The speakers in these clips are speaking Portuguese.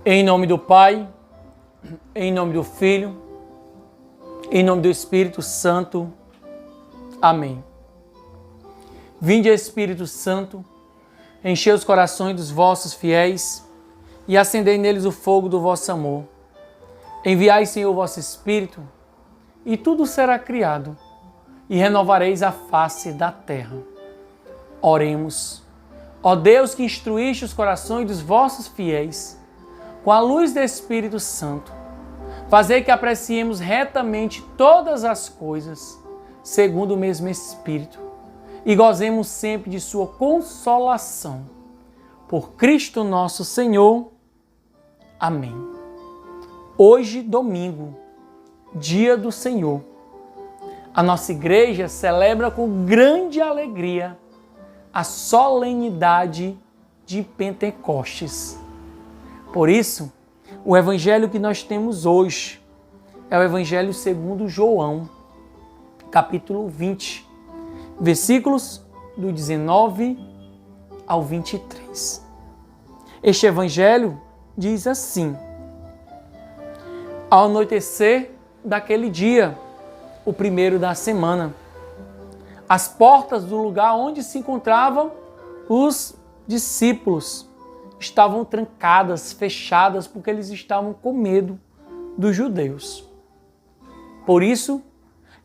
Em nome do Pai, em nome do Filho, em nome do Espírito Santo. Amém. Vinde, Espírito Santo, enchei os corações dos vossos fiéis e acendei neles o fogo do vosso amor. Enviai, Senhor, o vosso Espírito, e tudo será criado, e renovareis a face da terra. Oremos. Ó Deus, que instruíste os corações dos vossos fiéis, com a luz do Espírito Santo, fazei que apreciemos retamente todas as coisas, segundo o mesmo Espírito, e gozemos sempre de sua consolação. Por Cristo nosso Senhor. Amém. Hoje, domingo, dia do Senhor, a nossa igreja celebra com grande alegria a solenidade de Pentecostes. Por isso, o evangelho que nós temos hoje é o evangelho segundo João, capítulo 20, versículos do 19 ao 23. Este evangelho diz assim: ao anoitecer daquele dia, o primeiro da semana, as portas do lugar onde se encontravam os discípulos estavam trancadas, fechadas, porque eles estavam com medo dos judeus. Por isso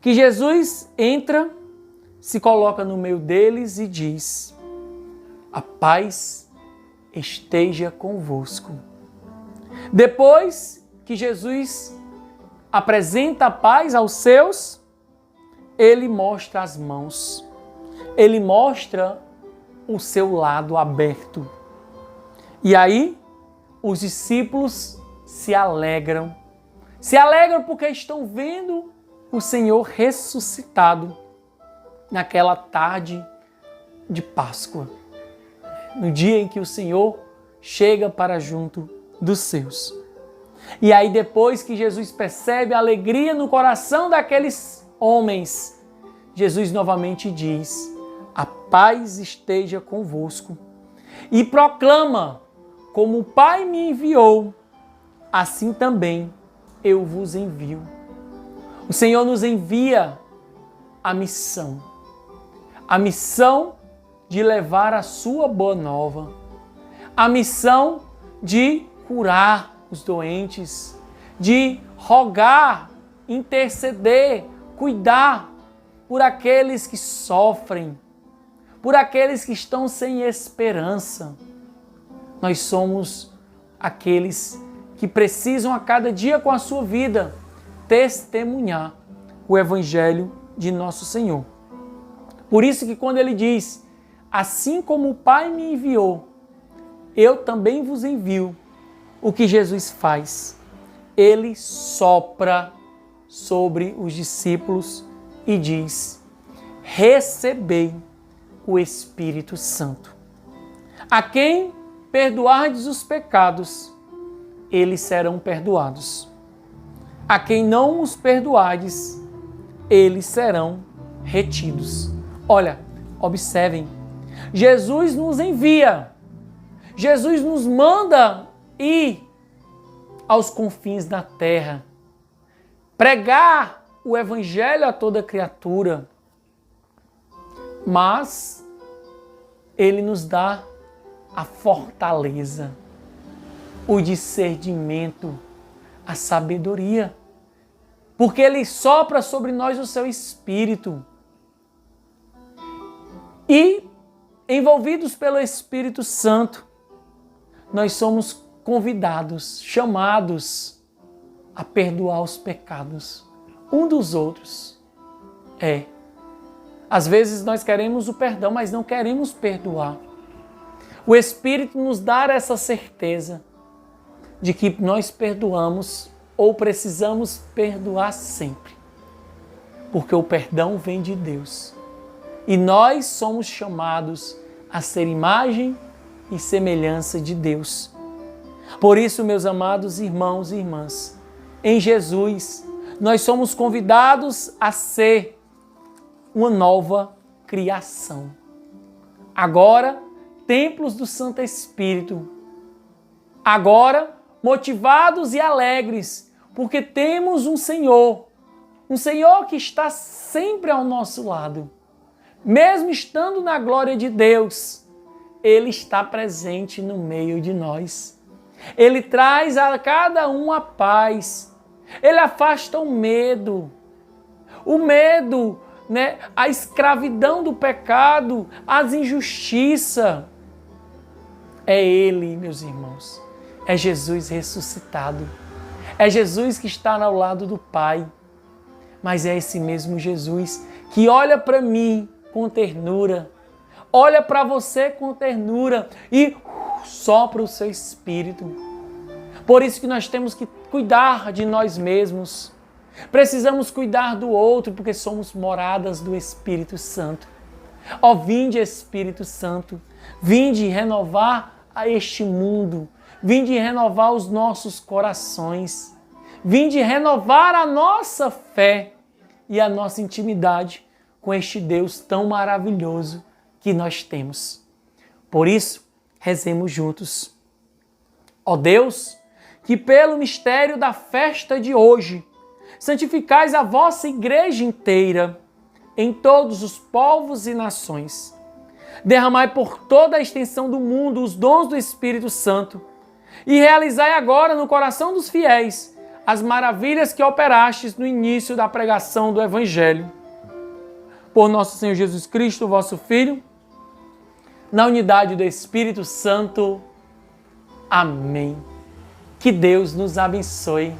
que Jesus entra, se coloca no meio deles e diz: a paz esteja convosco. Depois que Jesus apresenta a paz aos seus, ele mostra as mãos, ele mostra o seu lado aberto. E aí, os discípulos se alegram porque estão vendo o Senhor ressuscitado naquela tarde de Páscoa, no dia em que o Senhor chega para junto dos seus. E aí, depois que Jesus percebe a alegria no coração daqueles homens, Jesus novamente diz: a paz esteja convosco. E proclama: como o Pai me enviou, assim também eu vos envio. O Senhor nos envia a missão de levar a sua boa nova, a missão de curar os doentes, de rogar, interceder, cuidar por aqueles que sofrem, por aqueles que estão sem esperança. Nós somos aqueles que precisam a cada dia com a sua vida testemunhar o Evangelho de nosso Senhor. Por isso que quando ele diz: assim como o Pai me enviou, eu também vos envio, o que Jesus faz? Ele sopra sobre os discípulos e diz: recebei o Espírito Santo. A quem perdoardes os pecados, eles serão perdoados. A quem não os perdoardes, eles serão retidos. Olha, observem, Jesus nos envia, Jesus nos manda ir aos confins da terra, pregar o Evangelho a toda criatura, mas Ele nos dá a fortaleza, o discernimento, a sabedoria, porque Ele sopra sobre nós o seu Espírito. E, envolvidos pelo Espírito Santo, nós somos convidados, chamados a perdoar os pecados um dos outros. Às vezes nós queremos o perdão, mas não queremos perdoar. O Espírito nos dá essa certeza de que nós perdoamos ou precisamos perdoar sempre, porque o perdão vem de Deus. E nós somos chamados a ser imagem e semelhança de Deus. Por isso, meus amados irmãos e irmãs, em Jesus, nós somos convidados a ser uma nova criação. Agora, templos do Santo Espírito. Agora, motivados e alegres, porque temos um Senhor que está sempre ao nosso lado. Mesmo estando na glória de Deus, Ele está presente no meio de nós. Ele traz a cada um a paz. Ele afasta o medo, né? A escravidão do pecado, as injustiças. É Ele, meus irmãos. É Jesus ressuscitado. É Jesus que está ao lado do Pai. Mas é esse mesmo Jesus que olha para mim com ternura, olha para você com ternura e sopra o seu espírito. Por isso que nós temos que cuidar de nós mesmos. Precisamos cuidar do outro, porque somos moradas do Espírito Santo. Ó, vinde Espírito Santo, vinde renovar a este mundo, vinde renovar os nossos corações, vinde renovar a nossa fé e a nossa intimidade com este Deus tão maravilhoso que nós temos. Por isso, rezemos juntos. Ó Deus, que pelo mistério da festa de hoje, santificais a vossa igreja inteira, em todos os povos e nações. Derramai por toda a extensão do mundo os dons do Espírito Santo e realizai agora no coração dos fiéis as maravilhas que operastes no início da pregação do Evangelho. Por nosso Senhor Jesus Cristo, vosso Filho, na unidade do Espírito Santo. Amém. Que Deus nos abençoe.